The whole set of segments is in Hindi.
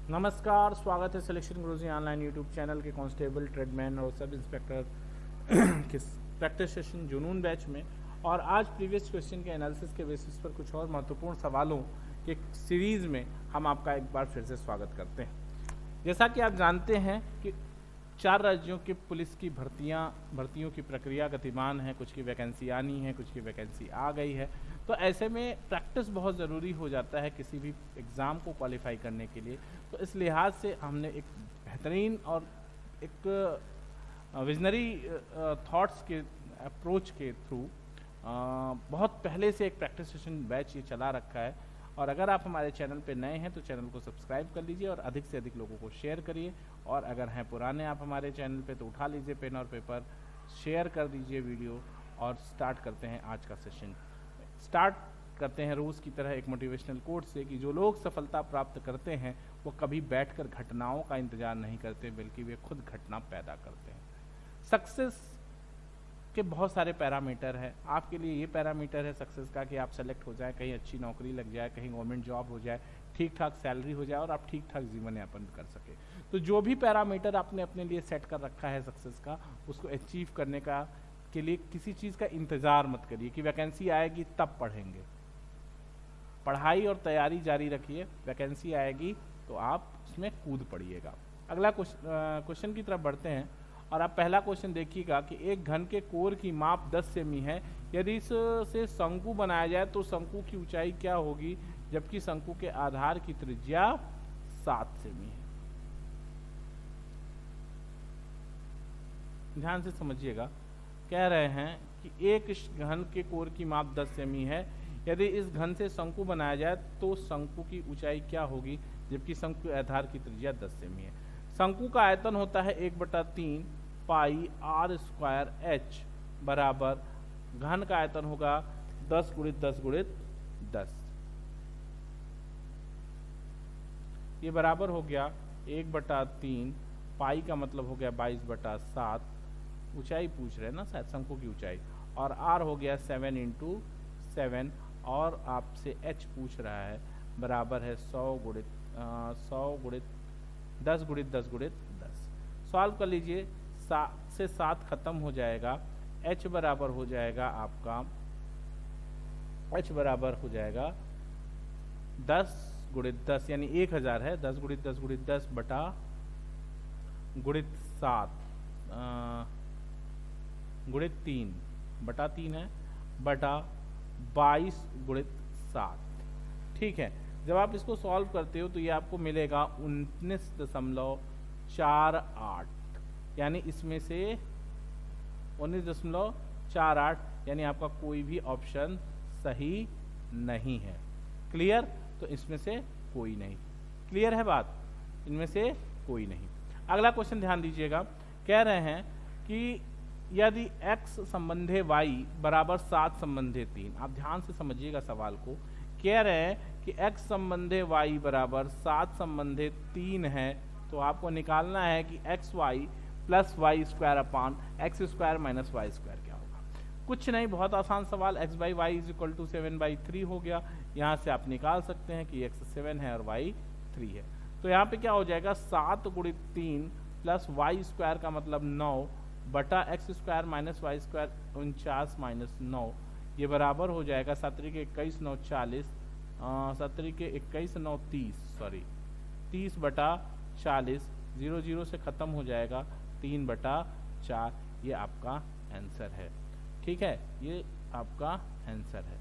नमस्कार, स्वागत है सिलेक्शन गुरुजी ऑनलाइन यूट्यूब चैनल के कांस्टेबल, ट्रेडमैन और सब इंस्पेक्टर के प्रैक्टिस सेशन जुनून बैच में। और आज प्रीवियस क्वेश्चन के एनालिसिस के बेसिस पर कुछ और महत्वपूर्ण सवालों के सीरीज़ में हम आपका एक बार फिर से स्वागत करते हैं। जैसा कि आप जानते हैं कि 4 राज्यों के पुलिस की भर्तियों की प्रक्रिया गतिमान है। कुछ की वैकेंसी आनी है, कुछ की वैकेंसी आ गई है। तो ऐसे में प्रैक्टिस बहुत ज़रूरी हो जाता है किसी भी एग्ज़ाम को क्वालिफाई करने के लिए। तो इस लिहाज से हमने एक बेहतरीन और एक विजनरी थॉट्स के अप्रोच के थ्रू बहुत पहले से एक प्रैक्टिस सेशन बैच ये चला रखा है। और अगर आप हमारे चैनल पे नए हैं तो चैनल को सब्सक्राइब कर लीजिए और अधिक से अधिक लोगों को शेयर करिए। और अगर हैं पुराने आप हमारे चैनल पे तो उठा लीजिए पेन और पेपर, शेयर कर दीजिए वीडियो और स्टार्ट करते हैं आज का सेशन। स्टार्ट करते हैं रोज़ की तरह एक मोटिवेशनल कोट से कि जो लोग सफलता प्राप्त करते हैं वो कभी बैठकर घटनाओं का इंतजार नहीं करते, बल्कि वे खुद घटना पैदा करते हैं। सक्सेस के बहुत सारे पैरामीटर है। आपके लिए ये पैरामीटर है सक्सेस का कि आप सेलेक्ट हो जाए, कहीं अच्छी नौकरी लग जाए, कहीं गवर्नमेंट जॉब हो जाए, ठीक ठाक सैलरी हो जाए और आप ठीक ठाक जीवन यापन कर सके। तो जो भी पैरामीटर आपने अपने लिए सेट कर रखा है सक्सेस का, उसको अचीव करने का के लिए किसी चीज़ का इंतज़ार मत करिए कि वैकेंसी आएगी तब पढ़ेंगे। पढ़ाई और तैयारी जारी रखिए, वैकेंसी आएगी तो आप उसमें कूद पड़िएगा। अगला क्वेश्चन की तरफ बढ़ते हैं और आप पहला क्वेश्चन देखिएगा कि एक घन के कोर की माप 10 सेमी है। यदि इससे शंकु बनाया जाए तो शंकु की ऊंचाई क्या होगी, जबकि शंकु के आधार की त्रिज्या 7 सेमी है। ध्यान से समझिएगा, कह रहे हैं कि एक घन के कोर की माप 10 सेमी है। यदि इस घन से शंकु बनाया जाए तो शंकु की ऊंचाई क्या होगी, जबकि शंकु के आधार की त्रिज्या 10 सेमी है। शंकु का आयतन होता है 1/3 पाई आर स्क्वायर एच बराबर घन का आयतन होगा 10 × 10 × 10। ये बराबर हो गया 1/3 पाई का मतलब हो गया 22/7। ऊंचाई पूछ रहे हैं ना शायद, शंकु की ऊंचाई। और आर हो गया 7 × 7 और आपसे एच पूछ रहा है, बराबर है 100 × 10 × 10 × 10। सॉल्व कर लीजिए, 7 से 7 खत्म हो जाएगा। h बराबर हो जाएगा आपका, h बराबर हो जाएगा 10 × 10 यानी 1000 है। 10 × 10 × 10 बटा गुणित 7 गुणित 3 बटा 3 है बटा 22 × 7। ठीक है, जब आप इसको सॉल्व करते हो तो ये आपको मिलेगा 19.48, यानी इसमें से 19.48 यानी आपका कोई भी ऑप्शन सही नहीं है। क्लियर? तो इसमें से कोई नहीं। क्लियर है बात? इनमें से कोई नहीं। अगला क्वेश्चन ध्यान दीजिएगा, कह रहे हैं कि यदि x संबंधे y बराबर 7 संबंधे 3। आप ध्यान से समझिएगा सवाल को। कह रहे हैं कि x संबंधे y बराबर 7 संबंधे 3 है, तो आपको निकालना है कि xy plus Y square upon X square minus Y square क्या होगा। कुछ नहीं, बहुत आसान सवाल। x/y इज इक्वल टू 7/3 हो गया। यहाँ से आप निकाल सकते हैं कि x 7 है और y 3 है। तो यहाँ पे क्या हो जाएगा, 7 × 3 प्लस वाई स्क्वायर का मतलब 9 बटा X square minus Y square 49 minus 9। ये बराबर हो जाएगा 7 के 21 9 40, 7 के 21 9 30, सॉरी 30 बटा 40, 0 0 से ख़त्म हो जाएगा 3/4। ये आपका आंसर है। ठीक है, ये आपका आंसर है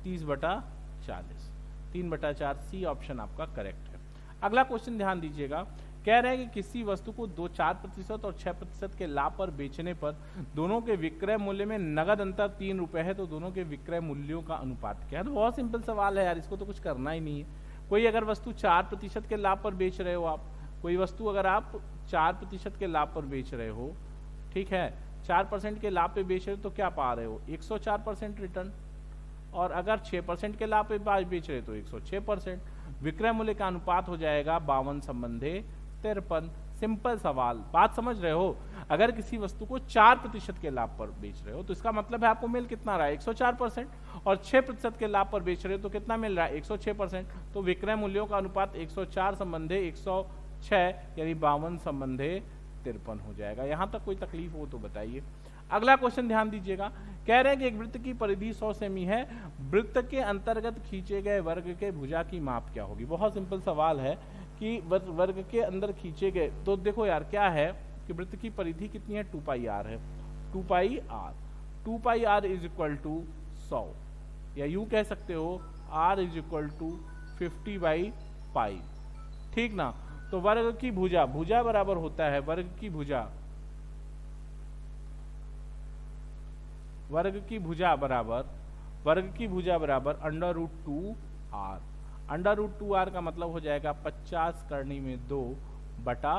30/40, 3/4। सी ऑप्शन आपका करेक्ट है। अगला क्वेश्चन ध्यान दीजिएगा, कह रहे हैं कि किसी वस्तु को 4% और 6% के लाभ पर बेचने पर दोनों के विक्रय मूल्य में नगद अंतर 3 रुपये है, तो दोनों के विक्रय मूल्यों का अनुपात क्या है। तो बहुत सिंपल सवाल है यार, इसको तो कुछ करना ही नहीं है। कोई अगर वस्तु 4% के लाभ पर बेच रहे हो आप, कोई वस्तु अगर आप 4% के लाभ पर बेच रहे हो, ठीक है, 4% के लाभ पे बेच रहे हो तो क्या पा रहे हो, 104% रिटर्न। और अगर 6% के लाभ पे बेच रहे हो तो 106%। विक्रय मूल्य का अनुपात हो जाएगा 52 संबंधे 53। सिंपल सवाल, बात समझ रहे हो? अगर किसी वस्तु को 4% के लाभ पर बेच रहे हो तो इसका मतलब है आपको मिल कितना रहा है, 104%, और 6% के लाभ पर बेच रहे हो तो कितना मिल रहा है, 106%। तो विक्रय मूल्यों का अनुपात 104 संबंधे 106 यानी 52 संबंधे 53 हो जाएगा। यहां तक कोई तकलीफ हो तो बताइए। अगला क्वेश्चन ध्यान दीजिएगा, कह रहे हैं कि एक वृत्त की परिधि 100 सेमी है, वृत्त के अंतर्गत खींचे गए वर्ग के भुजा की माप क्या होगी। बहुत सिंपल सवाल है कि वर्ग के अंदर खींचे गए, तो देखो यार क्या है कि वृत्त की परिधि कितनी है, 2 पाई आर है, 2 pi r, 2 pi r is equal to 100, या यूं कह सकते हो r is equal to 50 by pi, ठीक ना। तो वर्ग की भुजा, भुजा बराबर होता है वर्ग की भुजा, वर्ग की भुजा बराबर √2 आर। √2 आर का मतलब हो जाएगा 50 करनी में 2 बटा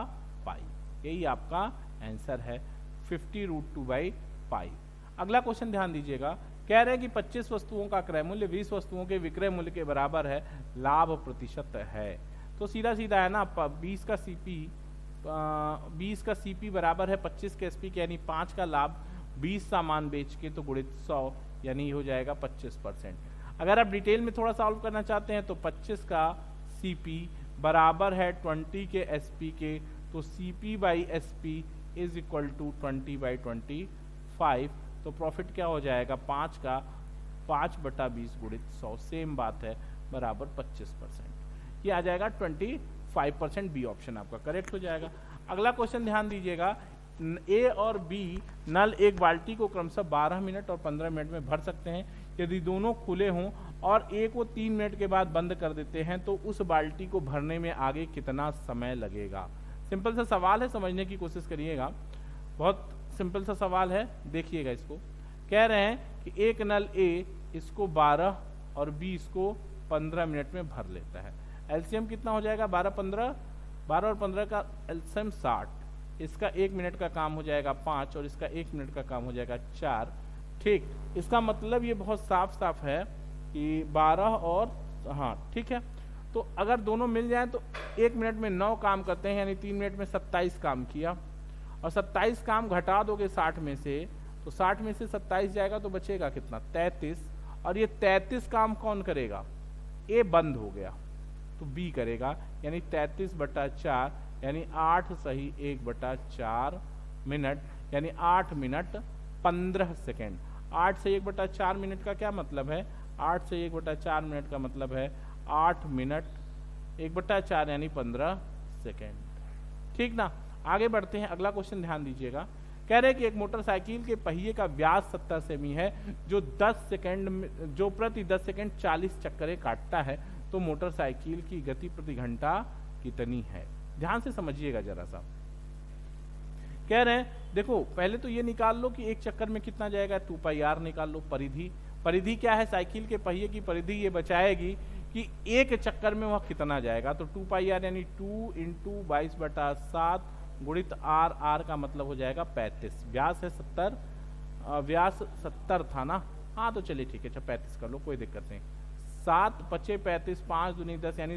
पाई, यही आपका आंसर है 50√2 बाई पाई। अगला क्वेश्चन ध्यान दीजिएगा, कह रहे हैं कि 25 वस्तुओं का क्रय मूल्य 20 वस्तुओं के विक्रय मूल्य के बराबर है, लाभ प्रतिशत है। तो सीधा सीधा है ना, 20 का सीपी बराबर है 25 के एसपी के, यानी 5 का लाभ 20 सामान बेच के तो गुणित 100 यानी हो जाएगा 25%। अगर आप डिटेल में थोड़ा सॉल्व करना चाहते हैं तो 25 का सीपी बराबर है 20 के एसपी के, तो CP by SP is equal to 20 by 25। तो प्रॉफिट क्या हो जाएगा, 5 का 5 बटा 20 गुणित 100, सेम बात है, बराबर 25%। ये आ जाएगा 25%, बी ऑप्शन आपका करेक्ट हो जाएगा। अगला क्वेश्चन ध्यान दीजिएगा, ए और बी नल एक बाल्टी को क्रमशः 12 मिनट और 15 मिनट में भर सकते हैं। यदि दोनों खुले हों और ए को 3 मिनट के बाद बंद कर देते हैं तो उस बाल्टी को भरने में आगे कितना समय लगेगा। सिंपल सा सवाल है, समझने की कोशिश करिएगा, बहुत सिंपल सा सवाल है, देखिएगा इसको। कह रहे हैं कि एक नल ए इसको 12 और बी इसको 15 मिनट में भर लेता है। एलसीएम कितना हो जाएगा, 12 और 15 का एलसीएम 60, इसका 1 मिनट का काम हो जाएगा 5 और इसका 1 मिनट का काम हो जाएगा 4। ठीक, इसका मतलब ये बहुत साफ साफ है कि 12 और हाँ ठीक है। तो अगर दोनों मिल जाएं तो 1 मिनट में 9 काम करते हैं, यानी 3 मिनट में 27 काम किया, और 27 काम घटा दोगे 60 में से, तो 60 में से 27 जाएगा तो बचेगा कितना, 33। और ये 33 काम कौन करेगा, ए बंद हो गया तो बी करेगा, यानी 33 बटा 4 यानी 8 सही 1 बटा 4 मिनट, यानी 8 मिनट 15 सेकेंड। 8 से 1 बटा 4 मिनट का क्या मतलब है, 8 से 1 बटा 4 मिनट का मतलब है 8 मिनट 1 बटा 4 यानी 15 सेकेंड। ठीक ना, आगे बढ़ते हैं। अगला क्वेश्चन ध्यान दीजिएगा, कह रहे हैं कि एक मोटरसाइकिल के पहिए का व्यास 70 सेमी है, जो 10 सेकेंड में, जो प्रति 10 सेकेंड 40 चक्करें काटता है, तो मोटरसाइकिल की गति प्रति घंटा कितनी है। ध्यान से समझिएगा जरा सा। कह रहे हैं देखो पहले तो ये निकाल लो कि एक चक्कर में कितना जाएगा, 2 पाई आर निकाल लो। परिधि क्या है, साइकिल के पहिए की परिधि ये बचाएगी कि एक चक्कर में वह कितना जाएगा। तो 2 पाई आर यानी 2 × 22/7 गुणित आर, आर का मतलब हो जाएगा 35। व्यास है 70, व्यास 70 था ना, हाँ तो चलिए ठीक है, 35 कर लो, कोई दिक्कत नहीं। 7 × 5 = 35, 5 × 2 = 10 यानी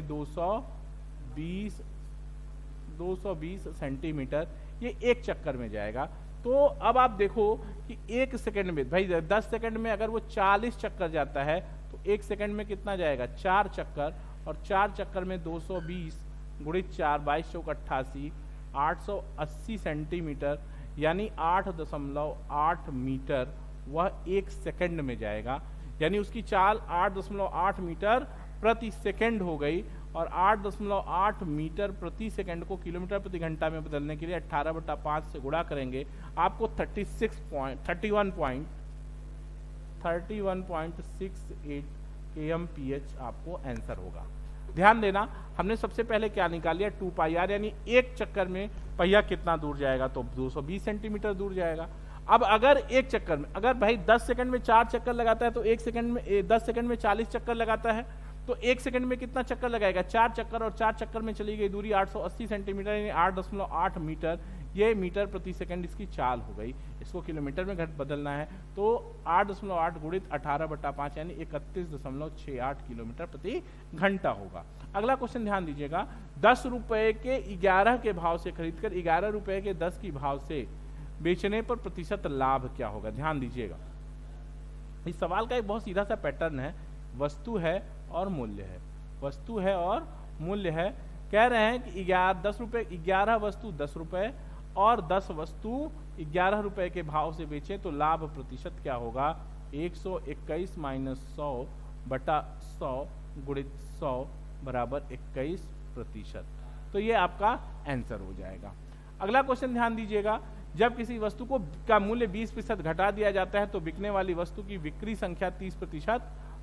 220 सेंटीमीटर ये एक चक्कर में जाएगा। तो अब आप देखो कि 1 सेकंड में, भाई 10 सेकंड में अगर वो 40 चक्कर जाता है तो 1 सेकंड में कितना जाएगा, 4 चक्कर, और 4 चक्कर में 220 गुणित 4, 22 × 4 = 88, 880 सेंटीमीटर यानी 8.8 मीटर वह 1 सेकंड में जाएगा। यानी उसकी चाल 8.8 मीटर प्रति सेकंड हो गई, और 8.8 मीटर प्रति सेकंड को किलोमीटर प्रति घंटा में बदलने के लिए 18/5 से गुणा करेंगे, आपको 31.68 kmph आपको आंसर होगा। ध्यान देना, हमने सबसे पहले क्या निकाल लिया, 2 पाई आर, यानी एक चक्कर में पहिया कितना दूर जाएगा, तो 220 सेंटीमीटर दूर जाएगा। अब अगर एक चक्कर में, अगर भाई 10 सेकंड में 4 चक्कर लगाता है तो 1 सेकंड में 10 सेकंड में 40 चक्कर लगाता है, तो 1 सेकंड में कितना चक्कर लगाएगा, 4 चक्कर, और 4 चक्कर में चली गई दूरी 880 सेंटीमीटर यानी 8.8 मीटर, ये मीटर प्रति सेकंड इसकी चाल हो गई, इसको किलोमीटर में घट बदलना है तो 8.8 गुणित 18/5 यानी 31.68 किलोमीटर प्रति घंटा होगा। अगला क्वेश्चन ध्यान दीजिएगा, 10 रुपए के 11 के भाव से खरीदकर 11 रुपए के 10 की भाव से बेचने पर प्रतिशत लाभ क्या होगा। ध्यान दीजिएगा, इस सवाल का एक बहुत सीधा सा पैटर्न है, वस्तु है और मूल्य है, वस्तु है और मूल्य है। कह रहे हैं कि 10 रुपए 11 वस्तु 10 रुपए और 10 वस्तु 11 रुपए के भाव से बेचें तो लाभ प्रतिशत क्या होगा, 121 माइनस 100 बटा 100 गुणित 100 बराबर 21%। तो ये आपका आंसर हो जाएगा। अगला क्वेश्चन ध्यान दीजिएगा, जब किसी वस्तु को का मूल्य 20% घटा दिया जाता है तो बिकने वाली वस्तु की बिक्री संख्या 30%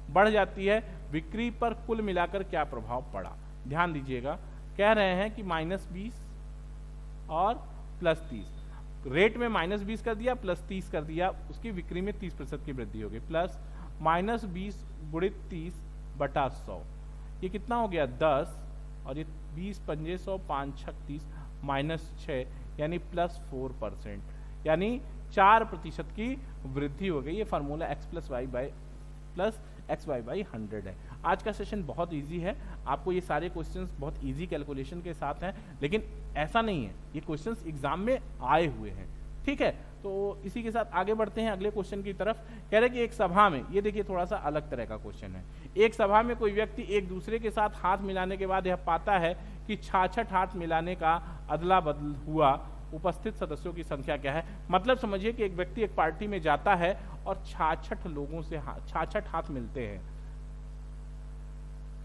बढ़ जाती है, बिक्री पर कुल मिलाकर क्या प्रभाव पड़ा। ध्यान दीजिएगा, कह रहे हैं कि -20 और +30, रेट में -20 कर दिया +30 कर दिया, उसकी बिक्री में 30% की वृद्धि हो गई, प्लस -20 गुणित 30 बटा 100, ये कितना हो गया 10 और ये 20 पंजे 100 5 6 30 -6 यानी +4%, यानी 4% की वृद्धि हो गई। ये फार्मूला x + y बाई 100 है। आज का सेशन बहुत इजी है, आपको ये सारे क्वेश्चंस बहुत इजी कैलकुलेशन के साथ हैं, लेकिन ऐसा नहीं है, ये क्वेश्चंस एग्जाम में आए हुए हैं, ठीक है। तो इसी के साथ आगे बढ़ते हैं अगले क्वेश्चन की तरफ। कह रहे कि एक सभा में, ये देखिए थोड़ा सा अलग तरह का क्वेश्चन है, एक सभा में कोई व्यक्ति एक दूसरे के साथ हाथ मिलाने के बाद यह पाता है कि 66 हाथ मिलाने का अदला बदल हुआ, उपस्थित सदस्यों की संख्या क्या है। मतलब समझिए कि एक व्यक्ति एक पार्टी में जाता है और 66 लोगों से 66 हाथ मिलते हैं,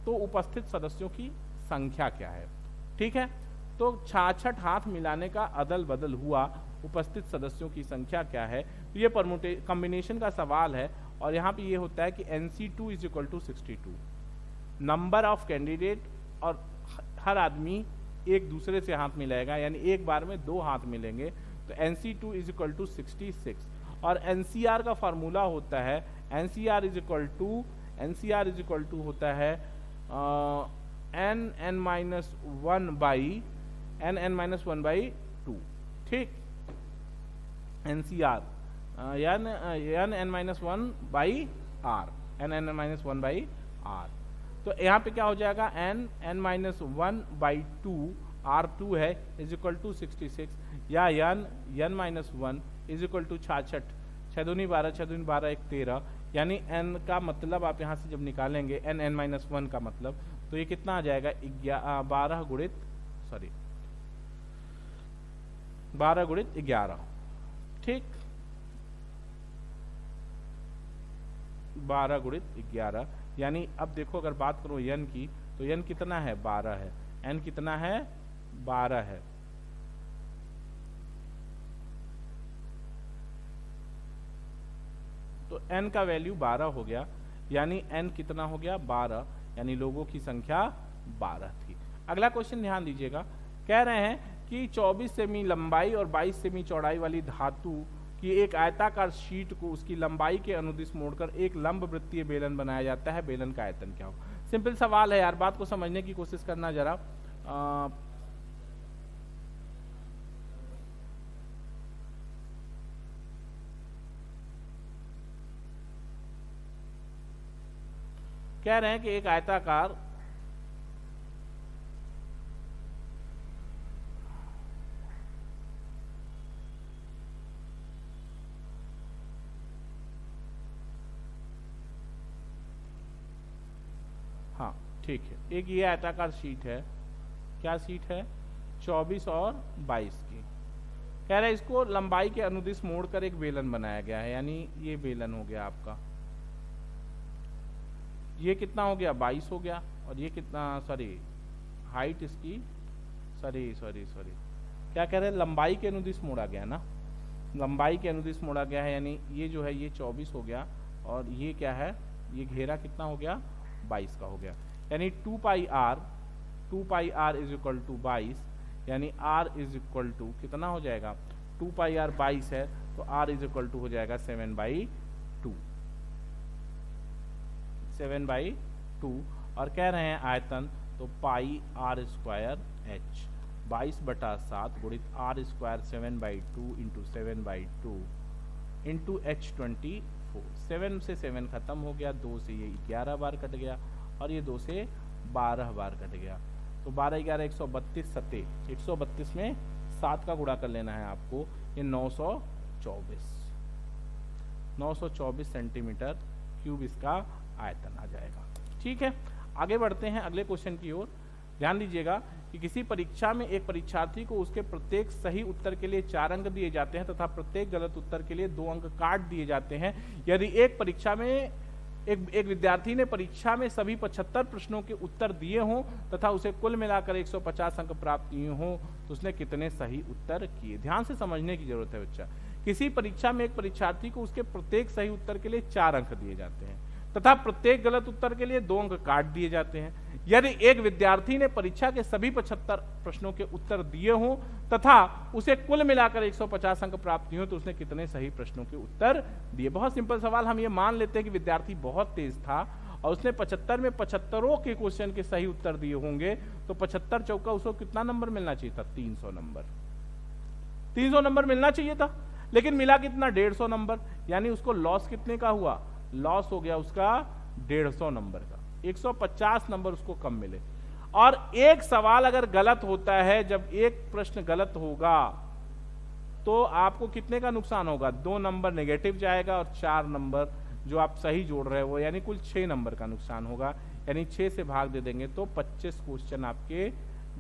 तो उपस्थित सदस्यों की संख्या क्या है, ठीक है। तो 66 हाथ मिलाने का अदल बदल हुआ, उपस्थित सदस्यों की संख्या क्या है। तो ये कॉम्बिनेशन का सवाल है और यहाँ पे ये होता है कि NC2 = 62, नंबर ऑफ कैंडिडेट और हर आदमी एक दूसरे से हाथ मिलाएगा, यानी एक बार में 2 हाथ मिलेंगे, तो NC2 = 66 और NCR का फार्मूला होता है NCR होता है n(n-1/2), ठीक। NCR n(n-1/r), तो यहाँ पे क्या हो जाएगा n(n-1/2), R2 है = 66 या n(n-1) = 66, 6 दूनी 12, 6 दूनी 12 1 13, यानी n का मतलब आप यहाँ से जब निकालेंगे n(n-1) का मतलब, तो ये कितना आ जाएगा 12 गुणित 11, ठीक, 12 गुणित 11, यानी अब देखो अगर बात करो n की, तो n कितना है 12 है, n कितना है 12 है, तो n का वैल्यू 12 हो गया, यानी n कितना हो गया 12, यानी लोगों की संख्या 12 थी। अगला क्वेश्चन ध्यान दीजिएगा, कह रहे हैं कि 24 सेमी लंबाई और 22 सेमी चौड़ाई वाली धातु कि एक आयताकार शीट को उसकी लंबाई के अनुदिश मोड़कर एक लंब वृत्तीय बेलन बनाया जाता है, बेलन का आयतन क्या हो। सिंपल सवाल है यार, बात को समझने की कोशिश करना जरा। कह रहे हैं कि एक आयताकार हाँ ठीक है, एक ये आयताकार शीट है, क्या शीट है 24 और 22 की। कह रहा है इसको लंबाई के अनुदिश मोड़कर एक बेलन बनाया गया है, यानी ये बेलन हो गया आपका, ये कितना हो गया 22 हो गया, और ये कितना हाइट इसकी क्या कह रहे हैं लंबाई के अनुदिश मोड़ा गया ना, लंबाई के अनुदिश मोड़ा गया है, यानी ये जो है ये 24 हो गया, और ये क्या है ये घेरा कितना हो गया 22 का हो गया, यानी 2 पाई r = 22, यानी r = कितना हो जाएगा 2 पाई r 22 है, तो r = हो जाएगा 7/2, और कह रहे हैं आयतन तो पाई r² h, 22/7 गुणित r square 7/2 into 7/2 into H24। 7 से 7 खत्म हो गया, 2 से ये 11 बार कट गया और ये 2 से 12 बार कट गया। तो 12 11 132 सते 132 में 7 का गुणा कर लेना है आपको। ये 924 सेंटीमीटर क्यूब इसका आयतन आ जाएगा। ठीक है, आगे बढ़ते हैं अगले क्वेश्चन की ओर। ध्यान दीजिएगा कि किसी परीक्षा में एक परीक्षार्थी को उसके प्रत्येक सही उत्तर के लिए 4 अंक दिए जाते हैं तथा प्रत्येक गलत उत्तर के लिए 2 अंक काट दिए जाते हैं। यदि एक विद्यार्थी ने परीक्षा में सभी 75 प्रश्नों के उत्तर दिए हों तथा उसे कुल मिलाकर 150 अंक प्राप्त किए हों तो उसने कितने सही उत्तर किए। ध्यान से समझने की जरूरत है बच्चा। किसी परीक्षा में एक परीक्षार्थी को उसके प्रत्येक सही उत्तर के लिए 4 अंक दिए जाते हैं तथा प्रत्येक गलत उत्तर के लिए 2 अंक काट दिए जाते हैं। यदि एक विद्यार्थी ने परीक्षा के सभी 75 प्रश्नों के उत्तर दिए हों तथा उसे कुल मिलाकर 150 अंक प्राप्त किए हों तो उसने कितने सही प्रश्नों के उत्तर दिए। बहुत सिंपल सवाल। हम ये मान लेते हैं कि विद्यार्थी बहुत तेज था और उसने 75 में 75 के क्वेश्चन के सही उत्तर दिए होंगे तो 75 चौका उसको कितना नंबर मिलना चाहिए था? 300 नंबर। 300 नंबर मिलना चाहिए था, लेकिन मिला कितना? 150 नंबर। यानी उसको लॉस कितने का हुआ? लॉस हो गया उसका 150 नंबर का। 150 नंबर उसको कम मिले। और एक सवाल अगर गलत होता है, जब एक प्रश्न गलत होगा तो आपको कितने का नुकसान होगा? 2 नंबर नेगेटिव जाएगा और 4 नंबर जो आप सही जोड़ रहे हो, यानी कुल 6 नंबर का नुकसान होगा। यानी 6 से भाग दे देंगे तो 25 क्वेश्चन आपके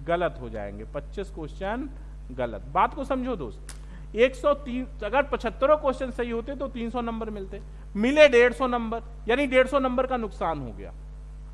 गलत हो जाएंगे। 25 क्वेश्चन गलत। बात को समझो दोस्त। 103 अगर 75 क्वेश्चन सही होते तो 300 नंबर मिलते, मिले 150 नंबर, यानी 150 नंबर का नुकसान हो गया।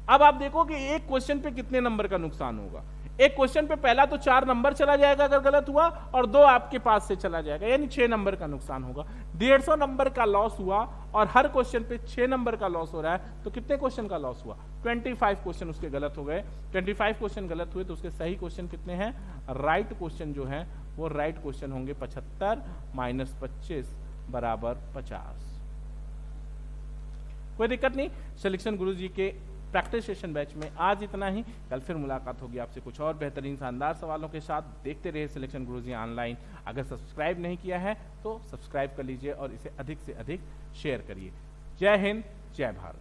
अब आप देखो कि एक क्वेश्चन पे कितने नंबर का नुकसान होगा। एक क्वेश्चन पे पहला तो 4 नंबर चला जाएगा अगर गलत हुआ, और 2 आपके पास से चला जाएगा, यानी 6 नंबर का नुकसान होगा। 150 नंबर का लॉस हुआ और हर क्वेश्चन पे 6 नंबर का लॉस हो रहा है, तो कितने क्वेश्चन का लॉस हुआ? 25 क्वेश्चन उसके गलत हो गए। 25 क्वेश्चन गलत हुए तो उसके सही क्वेश्चन कितने हैं? राइट क्वेश्चन जो है वो राइट क्वेश्चन होंगे 75 - 25 = 50। कोई दिक्कत नहीं। सिलेक्शन गुरुजी के प्रैक्टिस सेशन बैच में आज इतना ही। कल फिर मुलाकात होगी आपसे कुछ और बेहतरीन शानदार सवालों के साथ। देखते रहिए सिलेक्शन गुरुजी ऑनलाइन। अगर सब्सक्राइब नहीं किया है तो सब्सक्राइब कर लीजिए और इसे अधिक से अधिक शेयर करिए। जय हिंद, जय भारत।